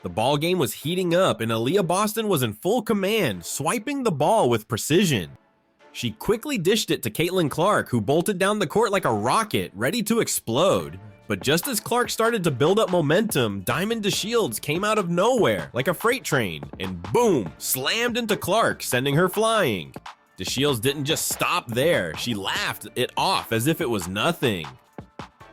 The ball game was heating up and Aaliyah Boston was in full command, swiping the ball with precision. She quickly dished it to Caitlin Clark, who bolted down the court like a rocket, ready to explode. But just as Clark started to build up momentum, Diamond DeShields came out of nowhere like a freight train and boom, slammed into Clark, sending her flying. DeShields didn't just stop there, she laughed it off as if it was nothing.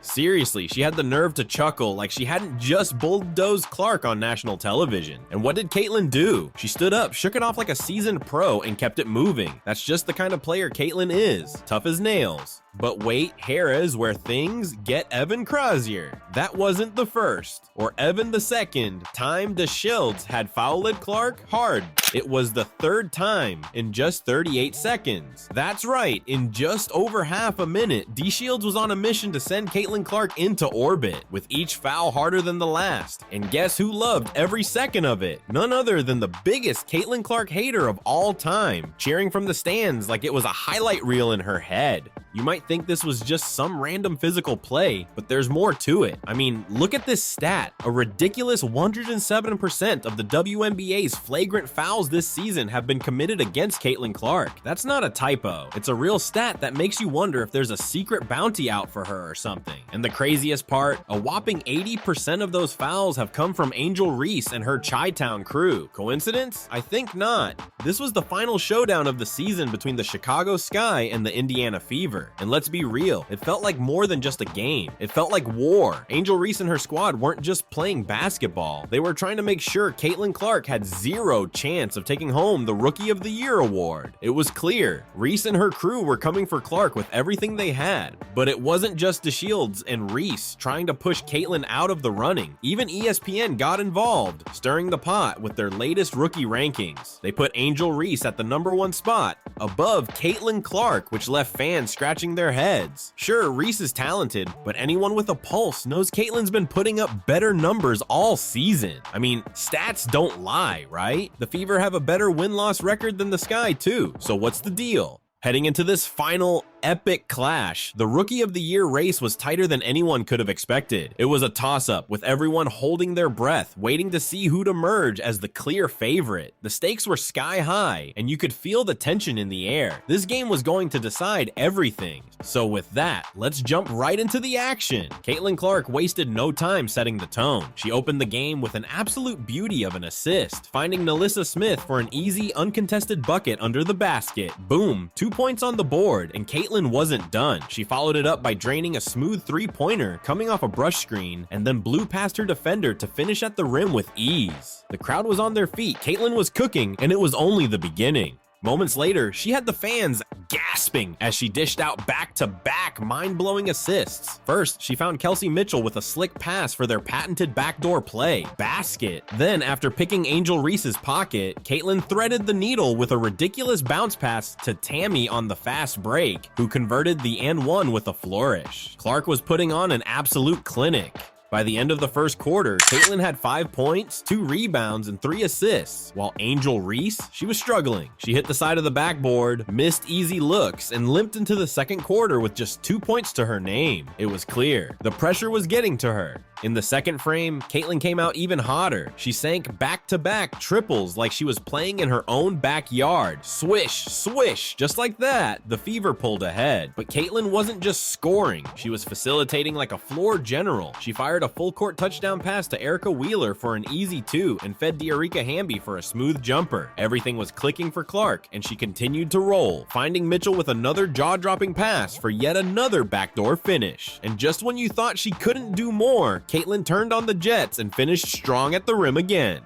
Seriously, she had the nerve to chuckle like she hadn't just bulldozed Clark on national television. And what did Caitlin do? She stood up, shook it off like a seasoned pro, and kept it moving. That's just the kind of player Caitlin is, tough as nails. But wait, here is where things get Evan Crozier. That wasn't the first, or even the second, time DeShields had fouled Clark hard. It was the third time in just 38 seconds. That's right, in just over half a minute, DeShields was on a mission to send Caitlin Clark into orbit, with each foul harder than the last. And guess who loved every second of it? None other than the biggest Caitlin Clark hater of all time, cheering from the stands like it was a highlight reel in her head. You might think this was just some random physical play, but there's more to it. I mean, look at this stat. A ridiculous 107% of the WNBA's flagrant fouls this season have been committed against Caitlin Clark. That's not a typo. It's a real stat that makes you wonder if there's a secret bounty out for her or something. And the craziest part, a whopping 80% of those fouls have come from Angel Reese and her Chi-Town crew. Coincidence? I think not. This was the final showdown of the season between the Chicago Sky and the Indiana Fever. And let's be real, it felt like more than just a game. It felt like war. Angel Reese and her squad weren't just playing basketball. They were trying to make sure Caitlin Clark had zero chance of taking home the Rookie of the Year award. It was clear, Reese and her crew were coming for Clark with everything they had. But it wasn't just DeShields and Reese trying to push Caitlin out of the running. Even ESPN got involved, stirring the pot with their latest rookie rankings. They put Angel Reese at the #1 spot, above Caitlin Clark, which left fans scratching their heads. Sure, Reese is talented, but anyone with a pulse knows Caitlin's been putting up better numbers all season. I mean, stats don't lie, right? The Fever have a better win-loss record than the Sky too, so what's the deal? Heading into this final epic clash, the Rookie of the Year race was tighter than anyone could have expected. It was a toss-up, with everyone holding their breath, waiting to see who'd emerge as the clear favorite. The stakes were sky high, and you could feel the tension in the air. This game was going to decide everything. So with that, let's jump right into the action. Caitlin Clark wasted no time setting the tone. She opened the game with an absolute beauty of an assist, finding Nalissa Smith for an easy, uncontested bucket under the basket. Boom, 2 points on the board, and Caitlin wasn't done. She followed it up by draining a smooth three-pointer coming off a brush screen and then blew past her defender to finish at the rim with ease. The crowd was on their feet, Caitlin was cooking, and it was only the beginning. Moments later, she had the fans gasping as she dished out back-to-back mind-blowing assists. First, she found Kelsey Mitchell with a slick pass for their patented backdoor play, basket. Then, after picking Angel Reese's pocket, Caitlin threaded the needle with a ridiculous bounce pass to Tammy on the fast break, who converted the and-one with a flourish. Clark was putting on an absolute clinic. By the end of the first quarter, Caitlin had 5 points, 2 rebounds, and 3 assists, while Angel Reese, she was struggling. She hit the side of the backboard, missed easy looks, and limped into the second quarter with just 2 points to her name. It was clear, the pressure was getting to her. In the second frame, Caitlin came out even hotter. She sank back-to-back triples like she was playing in her own backyard. Swish, swish, just like that, the Fever pulled ahead. But Caitlin wasn't just scoring, she was facilitating like a floor general. She fired a full-court touchdown pass to Erica Wheeler for an easy 2 and fed Diarika Hamby for a smooth jumper. Everything was clicking for Clark, and she continued to roll, finding Mitchell with another jaw-dropping pass for yet another backdoor finish. And just when you thought she couldn't do more, Caitlin turned on the Jets and finished strong at the rim again.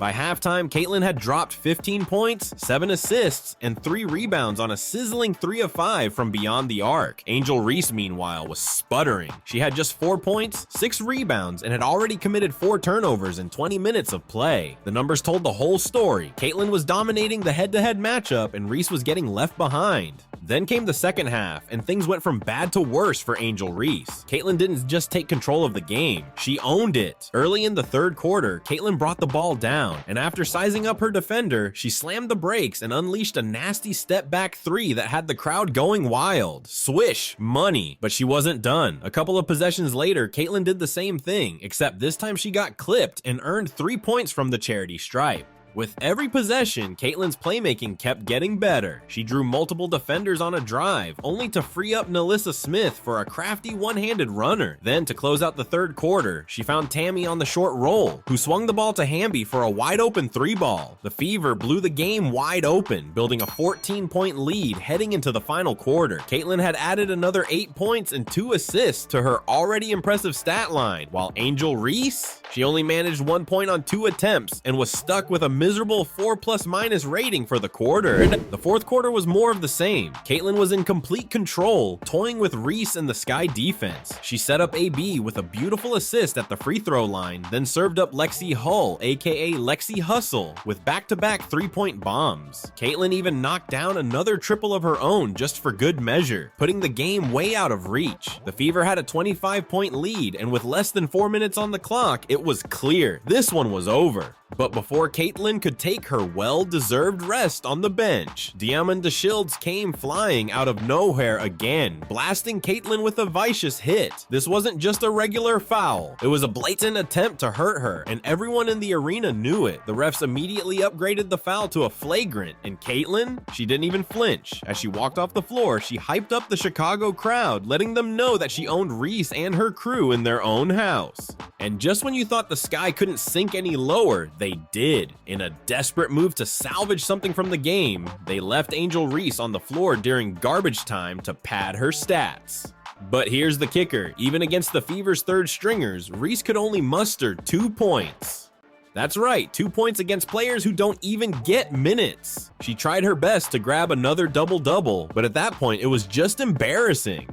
By halftime, Caitlin had dropped 15 points, 7 assists, and 3 rebounds on a sizzling 3 of 5 from beyond the arc. Angel Reese, meanwhile, was sputtering. She had just 4 points, 6 rebounds, and had already committed 4 turnovers in 20 minutes of play. The numbers told the whole story. Caitlin was dominating the head-to-head matchup, and Reese was getting left behind. Then came the second half, and things went from bad to worse for Angel Reese. Caitlin didn't just take control of the game, she owned it. Early in the third quarter, Caitlin brought the ball down. down, and after sizing up her defender, she slammed the brakes and unleashed a nasty step-back three that had the crowd going wild. Swish, money. But she wasn't done. A couple of possessions later, Caitlin did the same thing, except this time she got clipped and earned 3 points from the charity stripe. With every possession, Caitlin's playmaking kept getting better. She drew multiple defenders on a drive, only to free up Nalissa Smith for a crafty one-handed runner. Then, to close out the third quarter, she found Tammy on the short roll, who swung the ball to Hamby for a wide-open three-ball. The Fever blew the game wide open, building a 14-point lead heading into the final quarter. Caitlin had added another 8 points and 2 assists to her already impressive stat line, while Angel Reese, she only managed 1 point on 2 attempts and was stuck with a miserable 4+- rating for the quarter. The fourth quarter was more of the same. Caitlin was in complete control, toying with Reese and the Sky defense. She set up AB with a beautiful assist at the free throw line, then served up Lexi Hull, aka Lexi Hustle, with back-to-back 3-point bombs. Caitlin even knocked down another triple of her own just for good measure, putting the game way out of reach. The Fever had a 25-point lead, and with less than 4 minutes on the clock, it was clear this one was over. But before Caitlin could take her well-deserved rest on the bench, DeShields came flying out of nowhere again, blasting Caitlin with a vicious hit. This wasn't just a regular foul, it was a blatant attempt to hurt her, and everyone in the arena knew it. The refs immediately upgraded the foul to a flagrant, and Caitlin, she didn't even flinch. As she walked off the floor, she hyped up the Chicago crowd, letting them know that she owned Reese and her crew in their own house. And just when you thought the Sky couldn't sink any lower, they did. In a desperate move to salvage something from the game, they left Angel Reese on the floor during garbage time to pad her stats. But here's the kicker, even against the Fever's third stringers, Reese could only muster 2 points. That's right, 2 points against players who don't even get minutes. She tried her best to grab another double-double, but at that point it was just embarrassing.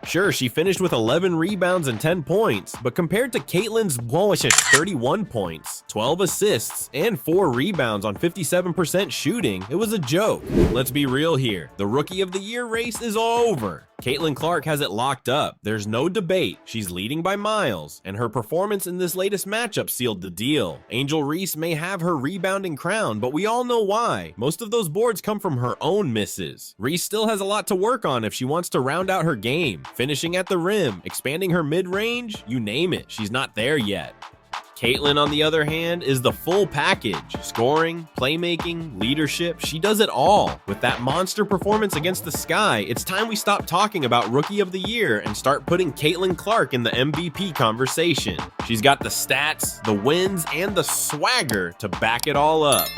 Sure, she finished with 11 rebounds and 10 points, but compared to Caitlin's 31 points, 12 assists, and 4 rebounds on 57% shooting, it was a joke. Let's be real here, the Rookie of the Year race is over. Caitlin Clark has it locked up. There's no debate. She's leading by miles, and her performance in this latest matchup sealed the deal. Angel Reese may have her rebounding crown, but we all know why. Most of those boards come from her own misses. Reese still has a lot to work on if she wants to round out her game. Finishing at the rim, expanding her mid-range, you name it, she's not there yet. Caitlin, on the other hand, is the full package. Scoring, playmaking, leadership, she does it all. With that monster performance against the Sky, it's time we stop talking about Rookie of the Year and start putting Caitlin Clark in the MVP conversation. She's got the stats, the wins, and the swagger to back it all up.